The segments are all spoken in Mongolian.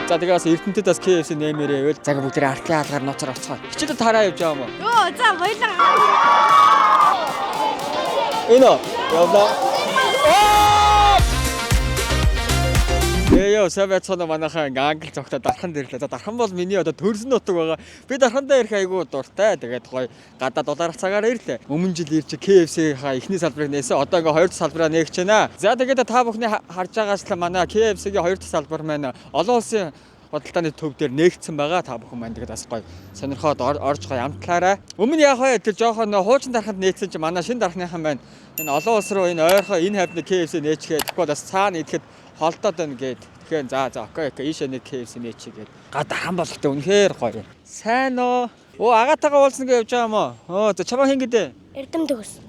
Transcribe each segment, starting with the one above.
За тэгээ бас Эрдэнэтэд бас KFC нэмээрээ байвал за бүгд артлын хаалгаар ноцоор оцгоо. Хичээлд тараа явж байгаа юм уу? Йоо, за баярлалаа. Энэ явна. Яа, савэцоно манайхаа англи цогтоо дархан дэрлээ. За дархан бол миний одоо төрсөн нутаг байгаа. Би дархандаа ирэх айгуу дуртай. Тэгээд гоё гадаа дулаарах цагаар ирлээ. Өмнө жил ирж KFC-ийнхаа эхний салбарыг нээсэн. Одоо ингээ хоёр дахь салбараа нээгч байна. За тэгээд та бүхний харж байгаач л манай KFC-гийн хоёр дахь салбар маань олон улсын худалдааны төв дээр нээгдсэн байгаа. Та бүхэн маань тэгээд бас гоё сонирхоод орж гоё амтлаарай. Өмнө яг хаа тэр жоохон хуучин дарханд нээсэн чи манай шинэ дархныхан маань энэ олон улс руу энэ ойрхоо энэ хавьны KFC нээчгээд тэгэхгүй бас цаана идэхэд холдоод байна гээд. Тэгэхээр за окей ийшээ нэг KFC нээчи гээд. Гадаа хам болохтой үнэхээр гоё. Сайн уу? Агатагаа уулзсан гэж явж байгаа юм уу? За чамаа хин гэдэг? Эрдэм төгс.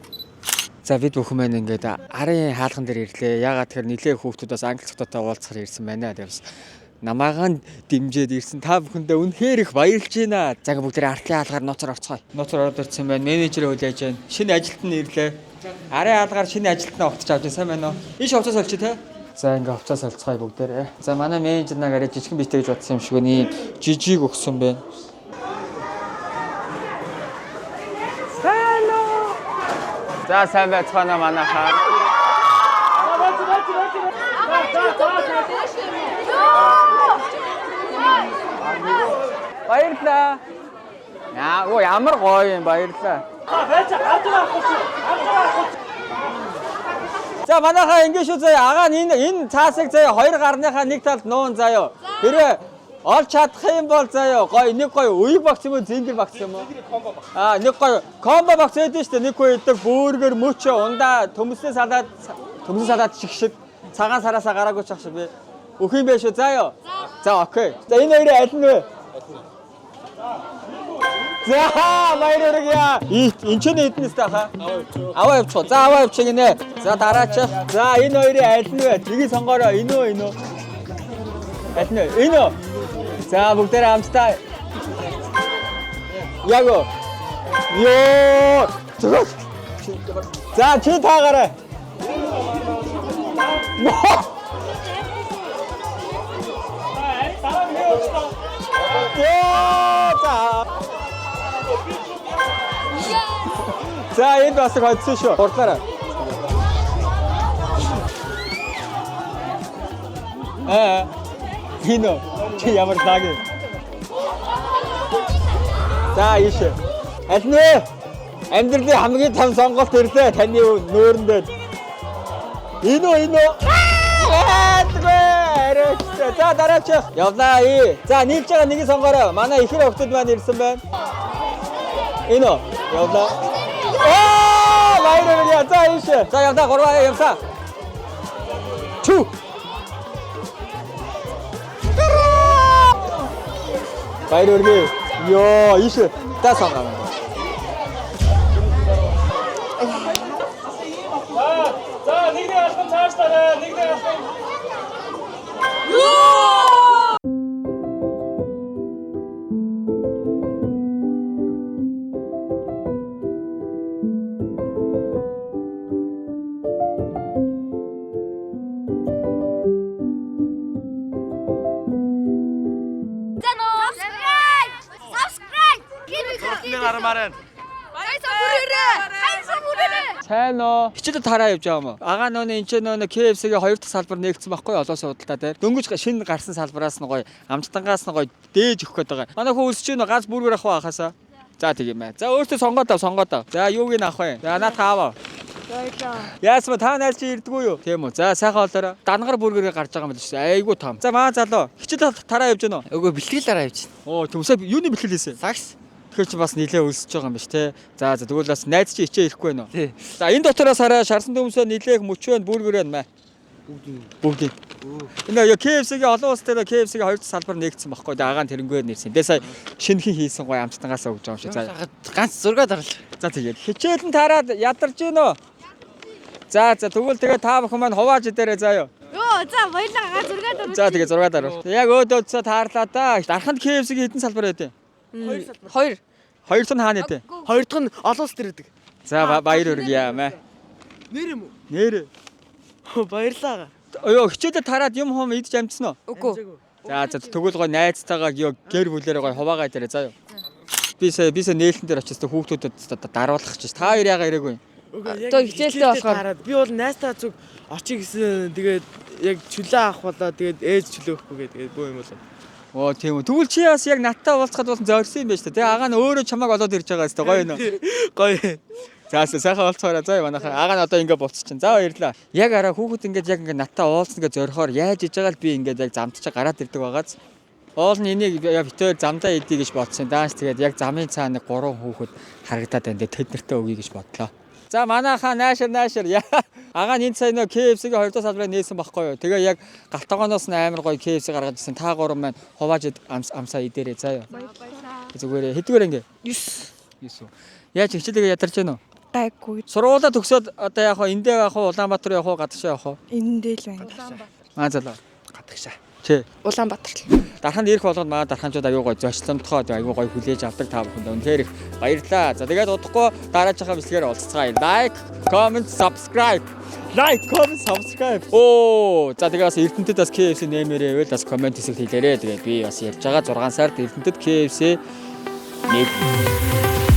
За бид бүхэн маань ингээд арын хаалган дээр ирлээ. Ягаад тэгэхээр нилээх хүүхдүүд бас англи цогтой уулзахаар ирсэн байна. Тэгээс намаагаан дэмжиж ирсэн та бүхэндээ үнэхээр их баярлж байна. За бүгд артлын хаалгаар ноцоор орцгоё. Ноцоор ороод ирсэн байна. Менежер хүлээж байна. Шинэ ажилтан ирлээ. Арын хаалгаар шинэ ажилтнаа огтж авч сайн байна уу? Иш хувцас олчих те. За ингээ хувцас олцгоё бүгдээрээ. За манай менежер нагараа жижигэн битээ гэж бодсон юм шиг байна. Жижиг өгсөн байна. За сайн байцгаана манайхаа. Баярлалаа. Яа, ямар гоё юм баярлалаа. За манайхаа ингэ шүү заяа. Агаа энэ цаасыг заяа хоёр гарныхаа нэг талд нуун заяа. Тэрэ олж чадах юм бол заяа гоё нэг гоё үеиг багц юм уу зингэр багц юм уу? Нэг гоё комбо багц байдаг шүү дээ. Нэг гоё идэг бөөргөр мөчөө ундаа төмөснөө салаад шиг цагаан сараасаа гараагүй ч ах шиг би. Өөх юм биш үү заяа? За окей. За энэ хоёрын аль нь вэ? За баярлалаа. Энд ч нэднэс таха. Аваа явчих. За аваа явчих гинэ. За дараач. За энэ хоёрын аль нь вэ? Тгийг сонгоорой. Энэ үү энэ үү? Аль нь вэ? Энэ үү? За бүгдээрээ хамтдаа. Яг уу. Ёо. За чи таагаарай. За энэ бас хайцсан шүү. Хурдлаарай. Хино чи ямар даг. За ийш. Аль нь амьдралын хамгийн том сонголт ирлээ таны нөөрөндөө. Энэ. За дараач. Явлаа. За нийлж байгаа нэгийг сонгоорой. Манай ихэр өвчтөд маань ирсэн байна. Энэ явлаа. Баярлалаа. За ийш. За явлаа гурваа явсаа. Чү. Баярлалаа. Йоо ийш. Та сонгоо. За нэгний алхам цаашлаарай. Нэгний алхам. Сайн уу? Хичээлд тараа явж байгаа юм уу? Агаа нөөний энэ ч нөөний KFC-гийн хоёр дахь салбар нээгдсэн байхгүй олон судалтай дээр. Дөнгөж шинэ гарсан салбараас нь гоё, амжтангаас нь гоё дээж өгөх гээд байгаа. Манай хөө өсөж гинэ ганц бүргэр авах байхасаа. За тийм ээ. За өөртөө сонгоод ав. За юуг нь авах вэ? За наад тааваа. Яасма та найл чи ирдэггүй юу? Тийм үү. За сайхан олоорой. Дангар бүргэрээ гарч байгаа юм биш үү? Айгуу том. За маа залуу. Хичээлд тараа явж гинэ үү? Үгүй бэлтгэл дараа явж байна. Оо төмсөө юуны бэлтгэл хийсэн? Лагс. Тэгэхээр чи бас нилээ өлсөж байгаа юм биш те. За тэгвэл бас найз чи ичээ ирэхгүй байна уу? Тий. За энэ дотороос хараа шарсан төмсөө нилээх мөчөө бүргэр байна маа. Бүгд. Энэ KFC-гийн олон улс дээр KFC-гийн хоёр дахь салбар нээгдсэн байхгүй. Агаан тэрнгээр нэрсэн. Тэгээ сая шинэхэн хийсэн гоё амттангаас өгж байгаа юм шиг. За ганц зураг дарал. За тэгээд хичээл нь тараад ядарч гинөө. За тэгвэл тэгээ та бүхэн маань хувааж идээрэй заа юу. Йоо за баярлалаа зураг даруул. За тэгээ зураг даруул. Яг өөдөөдсөө таарлаа да. Дарханд KFC-гийн хэдэн салбар байдیں۔ Хоёр. Хоёр дахь нь хаана байдیں۔ Хоёр дахь нь олон улс дээр байдаг. За баяр хүргэе яамаа. Нэр юм уу? Нэр. Баярлаа. Ёо хичээлээ тараад юм идж амжсан уу? Үгүй. За тэгвэл гой найзтайгаа гэр бүлээрээ гой хуваагаа дээрээ заа юу. Бисээ нээлтэн дээр очиж хүүхдүүдэд даруулах гэж. Та хоёр яага ирээгүй. Одоо хичээлдээ болохоор би бол найстаа зүг очиж гэсэн тэгээд яг чөлөө авах болоо тэгээд ээж чөлөөхгүй гэдэг бөө юм болоо. Оо тийм үү. Тэгвэл чи бас яг надтай уулзахад бол зорьсон юм байна шүү дээ. Тэгээ агаа нь өөрөө чамайг олоод ирж байгаа шүү дээ. Гоё нөө. Гоё. За сайхан уулзахаараа заа манайхаа. Агаа нь одоо ингэ болцсон. За баярлаа. Яг араа хүүхэд ингээд яг ингээд надтай уулзна гэж зорихоор яаж иж байгаа л би ингээд яг замтчаа гараад ирдэг байгааз. Оол нь энийг битээр замдаа идэх гэж бодсон. Дааш тэгээд яг замын цаана 3 хүүхэд харагдаад байна. Тэд нартай өгье гэж бодлоо. За манайхаа наашир. Агаа нь энэ сая нөө KFC-ийн 2 дахь салбараа нээсэн байхгүй юу. Тэгээ яг галтгооноос нь амар гоё KFC гаргаж ирсэн. Та гурав маань хувааж амсаа идээрээ заа юу. Зүгээрээ хэдгээр ингээ? 9. Яаж хичээлээ ядарч байна уу? Гайгүй. Сургуулаа төгсөөд одоо яг хоо эндээ яг хоо Улаанбаатар явах уу гадагшаа явах уу? Эндээ л байна. Залуу. Гадагшаа. Чи Улаанбаатар. дарханд ирэх болгоод маа дарханчууд аюу гоё зочломтгоод аюу гоё хүлээж авдаг та бүхэнд үнэхээр их баярлалаа. За тэгээд удахгүй дараачихаа бичлэгээр уулзцгаая. Like, comment, subscribe. Оо, за тэгээд бас Эрдэнэтэд бас KFC нэмээрээ бас комент хэсэгт хэлээрэй. Тэгээд би бас ярьж байгаа 6 сард Эрдэнэтэд KFC нэмээ.